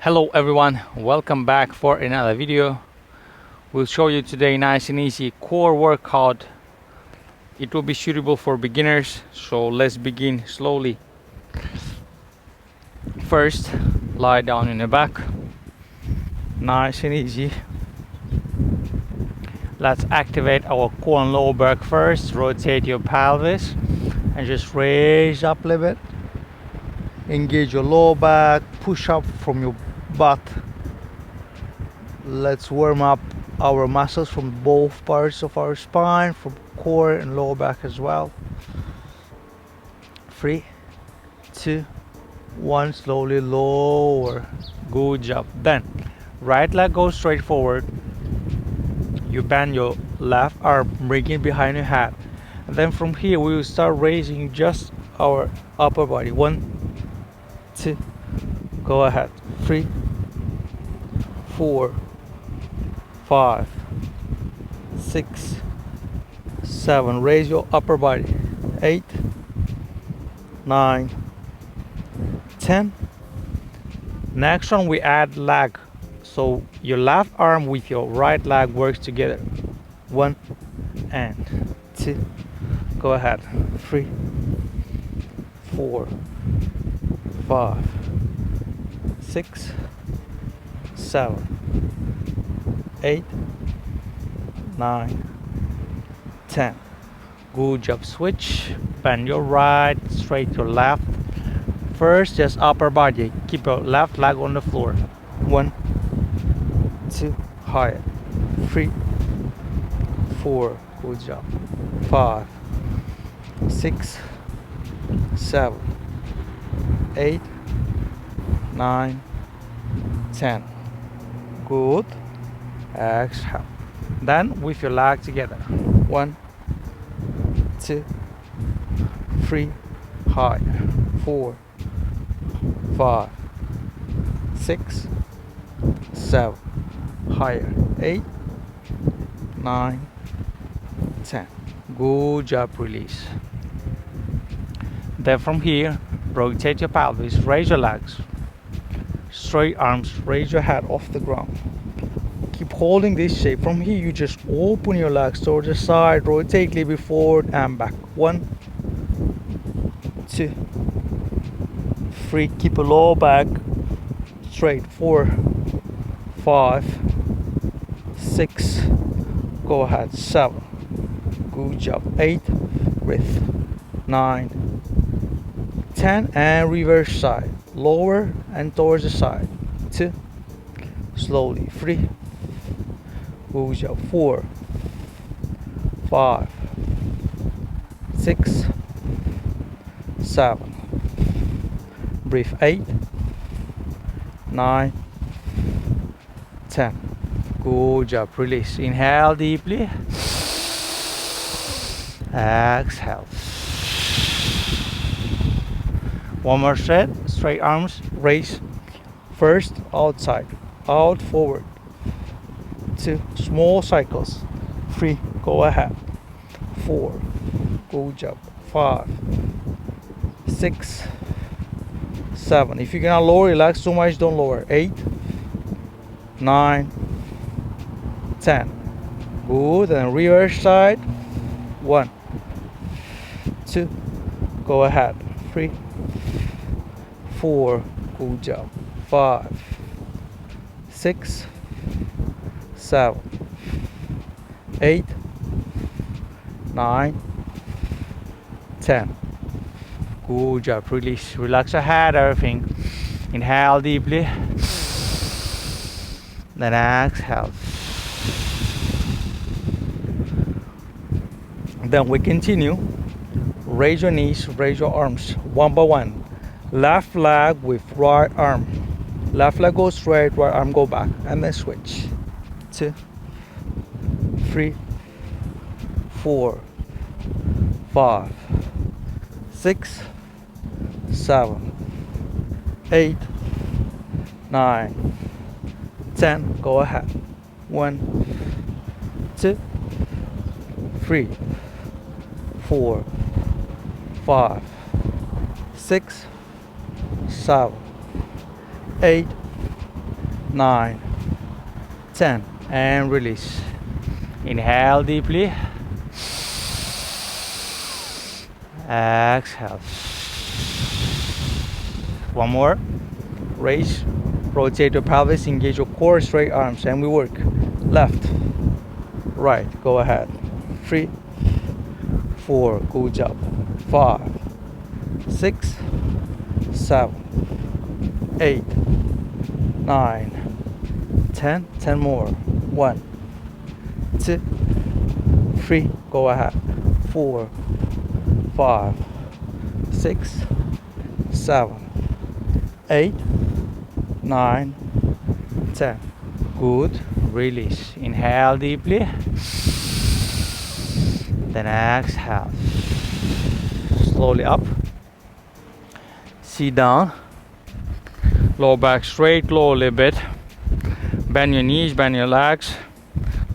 Hello everyone, welcome back for another video. We'll show you today nice and easy core workout. It will be suitable for beginners, so let's begin slowly. First, lie down in the back. Nice and easy. Let's activate our core and lower back first. Rotate your pelvis and just raise up a little bit. Engage your lower back, push up from your butt. Let's warm up our muscles from both parts of our spine, from core and lower back as well. 3, 2, 1, slowly lower. Good job. Then right leg goes straight forward. You bend your left arm, bring it behind your head, and then from here we will start raising just our upper body. 1, 2, go ahead. 3, 4, 5, 6, 7. Raise your upper body. 8, 9, 10. Next one we add leg. So your left arm with your right leg works together. 1 and 2. Go ahead. 3, 4, 5, 6, 7, 8, 9, 10. Good job. Switch. Bend your right, straight your left. First, just upper body. Keep your left leg on the floor. 1, 2, higher. 3, 4. Good job. 5, 6, 7, 8, 9, 10. Good. Exhale. Then with your leg together. 1, 2, 3, high. 4, 5, 6, 7, higher. 8, 9, 10. Good job. Release. Then from here, rotate your pelvis, raise your legs, straight arms, raise your head off the ground. Keep holding this shape. From here you just open your legs towards the side, rotate a little bit forward and back. 1, 2, 3. Keep your lower back straight. 4, 5, 6. Go ahead. 7. Good job. 8. Breathe. 9, 10. And reverse side. Lower and towards the side. 2. Slowly. 3. Good job. 4, 5, 6, 7. Breathe. 8, 9, 10. Good job. Release. Inhale deeply. Exhale. One more set. Straight arms. Raise. First outside. Out forward. 2. Small cycles. 3. Go ahead. 4. Good job. 5, 6, 7. If you cannot lower, relax too much, don't lower. 8, 9, 10. Good. And reverse side. 1, 2. Go ahead. 3, 4. Good job. 5, 6, 7, 8, 9, 10. Good job. Release. Relax your head, everything. Inhale deeply. Then exhale. Then we continue. Raise your knees, raise your arms one by one. Left leg with right arm. Left leg goes straight, right arm go back, and then switch. 2, 3, 4, 5, 6, 7, 8, 9, 10. Go ahead. 1, 2, 3, 4, 5, 6, 7, 8, 9, 10, and release. Inhale deeply. Exhale. One more. Raise, rotate your pelvis, engage your core, straight arms, and we work. Left, right, go ahead. 3, 4, good job. 5, 6, 7, 8, 9, 10, 10 more. 1, 2, 3, go ahead. 4, 5, 6, 7, 8, 9, 10. Good. Release. Inhale deeply. Then exhale. Slowly up. Sit down. Lower back straight. Lower a little bit. Bend your knees. Bend your legs.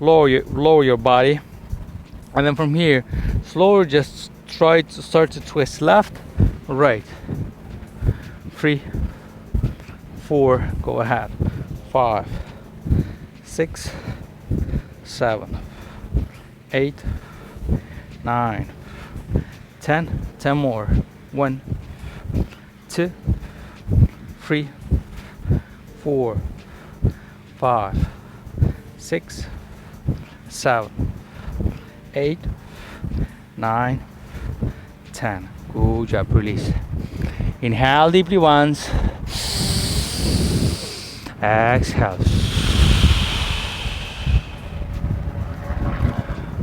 Lower your body. And then from here, slowly just try to start to twist left, right. 3, 4, go ahead. 5, 6, 7, 8, 9, 10, 10 more. 1, 2, 3, 4, 5, 6, 7, 8, 9, 10. Good job. Release. Inhale deeply once. Exhale.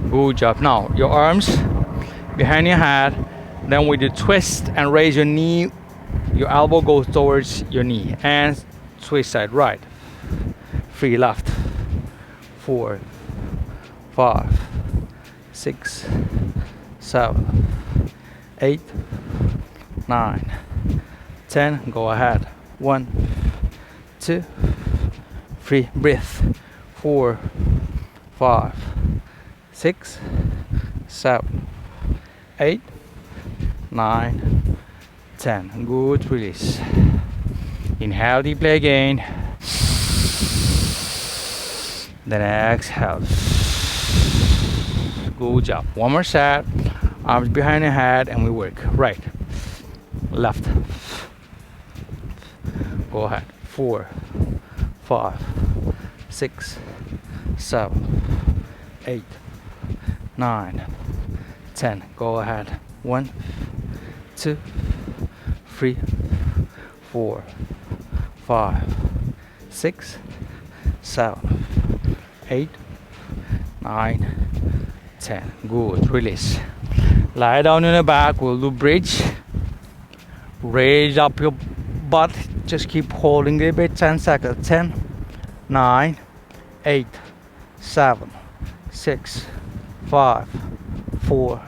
Good job. Now your arms behind your head. Then with the twist and raise your knee. Your elbow goes towards your knee and twist side right. 3 left. 4, 5, 6, 7, 8, 9, 10. Go ahead. 1, 2, 3. Breathe. 4, 5, 6, 7, 8, 9, 10. Good. Release. Inhale deeply again. Then exhale. Good job. One more set. Arms behind the head and we work. Right, left. Go ahead. 4, 5, 6, 7, 8, 9, 10. Go ahead. 1, 2, 3, 4, 5, 6, 7, 8, 9, 10. Good. Release. Lie down on the back. We'll do bridge. Raise up your butt. Just keep holding a bit. 10 seconds. 10, 9, 8, 7, 6, 5, 4,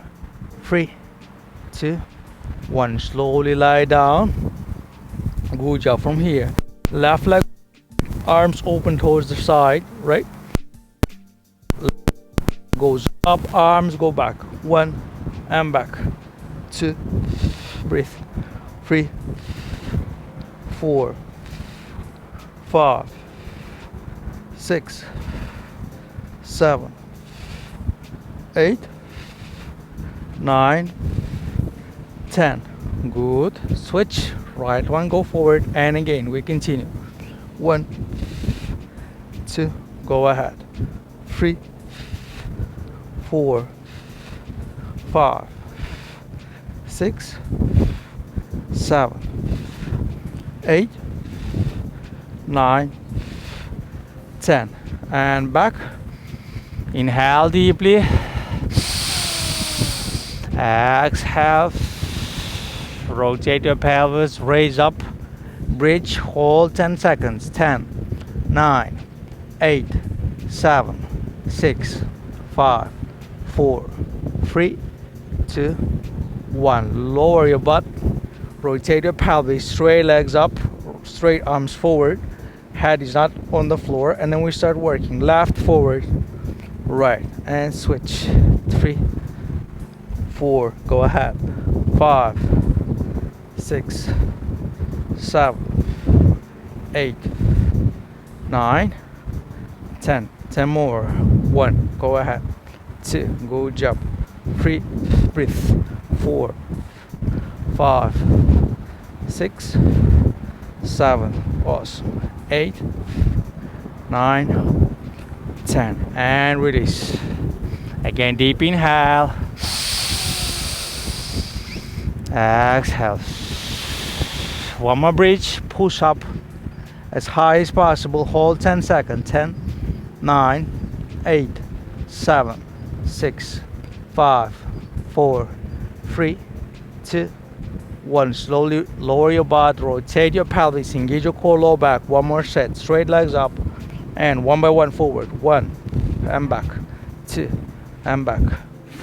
3, 2, 1. Slowly lie down. Good job. From here, left leg, arms open towards the side. Right. Goes up, arms go back. 1 and back. 2, breathe. 3, 4, 5, 6, 7, 8, 9, 10. Good. Switch. Right one, go forward, and again we continue. 1, 2, go ahead. 3, 4, 5, 6, 7, 8, 9, 10. And back. Inhale deeply. Exhale. Rotate your pelvis, raise up, bridge, hold 10 seconds. 10, 9, 8, 7, 6, 5, 4, 3, 2, 1. Lower your butt, rotate your pelvis, straight legs up, straight arms forward, head is not on the floor, and then we start working. Left, forward, right, and switch. 3, 4, go ahead. 5, 6, 7, 8, 9, 10. 10 more. 1. Go ahead. 2. Good job. 3. Breathe. 4, 5, 6, 7. Pause. 8, 9, 10. And release. Again, deep inhale. Exhale. One more bridge. Push up as high as possible. Hold 10 seconds. 10, 9, 8, 7, 6, 5, 4, 3, 2, 1. Slowly lower your butt. Rotate your pelvis. Engage your core, low back. One more set. Straight legs up. And one by one forward. 1 and back. 2 and back.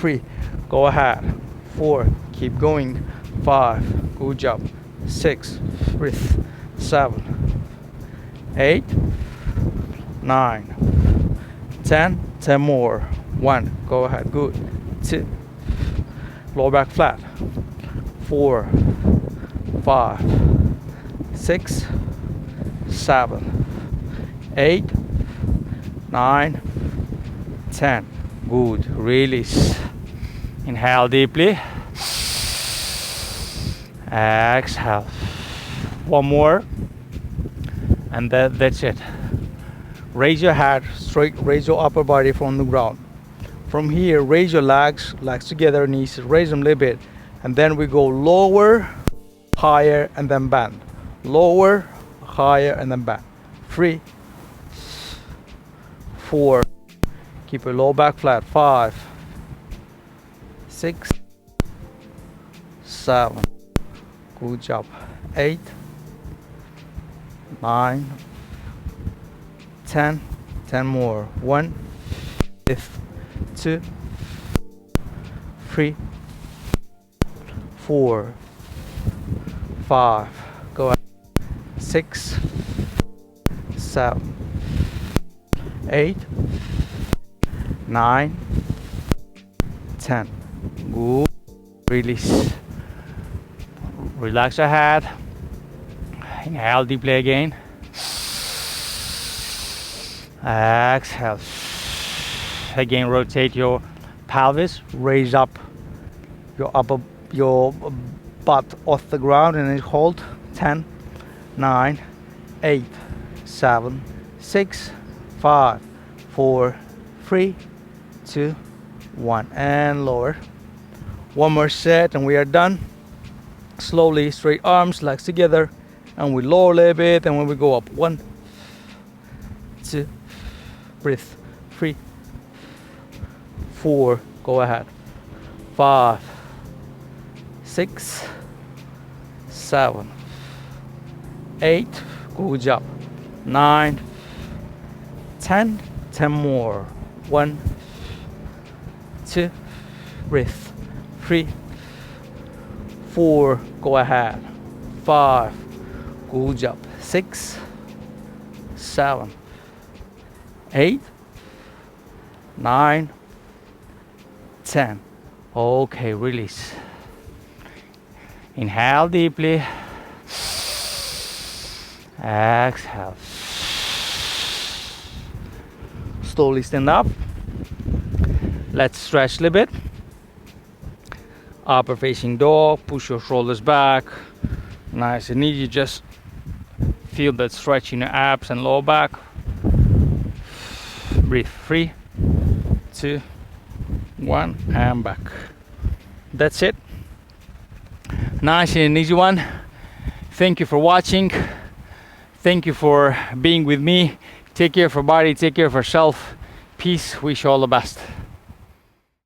3. Go ahead. 4. Keep going. 5. Good job. 6. Breathe. 7. 8. 9. 10. 10 more. 1. Go ahead. Good. 2. Lower back flat. 4. 5. 6. 7. 8. 9. 10. Good. Release. Inhale deeply. Exhale. One more. And that's it. Raise your head straight. Raise your upper body from the ground. From here, raise your legs together, knees. Raise them a little bit. And then we go lower, higher, and then bend. Lower, higher, and then bend. 3, 4. Keep your low back flat. 5, 6, 7. Good job. 8, 9, 10. 10 more. 1, 2, 3, 4, 5. Go ahead. 6, 7, 8, 9, 10. Good. Release. Relax your head. Inhale deeply again. Exhale. Again, rotate your pelvis. Raise up your butt off the ground and then hold. 10, 9, 8, 7, 6, 5, 4, 3, 2, 1. And lower. One more set and we are done. Slowly, straight arms, legs together. And we lower a little bit. And when we go up. 1, 2, breathe. 3, 4. Go ahead. 5, 6, 7, 8. Good job. 9, 10. 10 more. 1, 2. Breathe. 3, 4. Go ahead. 5. Good job. 6, 7, 8, 9, 10. Okay, release. Inhale deeply. Exhale. Slowly stand up. Let's stretch a little bit. Upper facing dog. Push your shoulders back. Nice and easy. Just feel that stretch in your abs and lower back. Breathe. 3, 2, 1, and back. That's it. Nice and easy one. Thank you for watching. Thank you for being with me. Take care of your body. Take care of yourself. Peace. Wish you all the best.